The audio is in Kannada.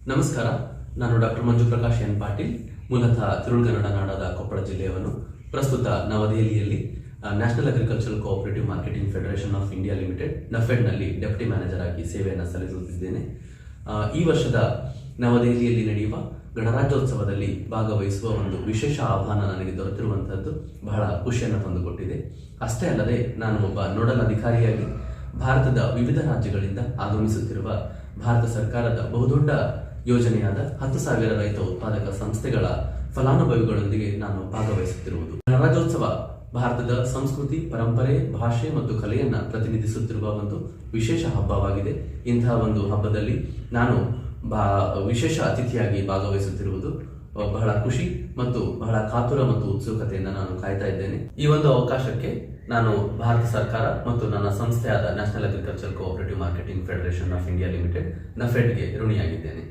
ನಮಸ್ಕಾರ. ನಾನು ಡಾಕ್ಟರ್ ಮಂಜು ಪ್ರಕಾಶ್ ಎನ್ ಪಾಟೀಲ್, ಮೂಲತಃ ತಿರುಳುಗನ್ನಡ ನಾಡಾದ ಕೊಪ್ಪಳ ಜಿಲ್ಲೆಯವನು. ಪ್ರಸ್ತುತ ನವದೆಹಲಿಯಲ್ಲಿ national agricultural cooperative marketing federation of India limited ನಫೆಡ್ನಲ್ಲಿ ಡೆಪ್ಯೂಟಿ ಮ್ಯಾನೇಜರ್ ಆಗಿ ಸೇವೆಯನ್ನು ಸಲ್ಲಿಸುತ್ತಿದ್ದೇನೆ. ಈ ವರ್ಷದ ನವದೆಹಲಿಯಲ್ಲಿ ನಡೆಯುವ ಗಣರಾಜ್ಯೋತ್ಸವದಲ್ಲಿ ಭಾಗವಹಿಸುವ ಒಂದು ವಿಶೇಷ ಆಹ್ವಾನ ನನಗೆ ದೊರೆತಿರುವಂತಹದ್ದು ಬಹಳ ಖುಷಿಯನ್ನು ತಂದುಕೊಟ್ಟಿದೆ. ಅಷ್ಟೇ ಅಲ್ಲದೆ ನಾನು ಒಬ್ಬ ನೋಡಲ್ ಅಧಿಕಾರಿಯಾಗಿ ಭಾರತದ ವಿವಿಧ ರಾಜ್ಯಗಳಿಂದ ಆಗಮಿಸುತ್ತಿರುವ ಭಾರತ ಸರ್ಕಾರದ ಬಹುದೊಡ್ಡ ಯೋಜನೆಯಾದ 10,000 ರೈತ ಉತ್ಪಾದಕ ಸಂಸ್ಥೆಗಳ ಫಲಾನುಭವಿಗಳೊಂದಿಗೆ ನಾನು ಭಾಗವಹಿಸುತ್ತಿರುವುದು. ಗಣರಾಜ್ಯೋತ್ಸವ ಭಾರತದ ಸಂಸ್ಕೃತಿ, ಪರಂಪರೆ, ಭಾಷೆ ಮತ್ತು ಕಲೆಯನ್ನ ಪ್ರತಿನಿಧಿಸುತ್ತಿರುವ ಒಂದು ವಿಶೇಷ ಹಬ್ಬವಾಗಿದೆ. ಇಂತಹ ಒಂದು ಹಬ್ಬದಲ್ಲಿ ನಾನು ವಿಶೇಷ ಅತಿಥಿಯಾಗಿ ಭಾಗವಹಿಸುತ್ತಿರುವುದು ಬಹಳ ಖುಷಿ ಮತ್ತು ಬಹಳ ಕಾತುರ ಮತ್ತು ಉತ್ಸುಕತೆಯಿಂದ ನಾನು ಕಾಯ್ತಾ ಇದ್ದೇನೆ. ಈ ಒಂದು ಅವಕಾಶಕ್ಕೆ ನಾನು ಭಾರತ ಸರ್ಕಾರ ಮತ್ತು ನನ್ನ ಸಂಸ್ಥೆಯಾದ national agriculture cooperative marketing federation of India limited ನಫೆಡ್ಗೆ ಋಣಿಯಾಗಿದ್ದೇನೆ.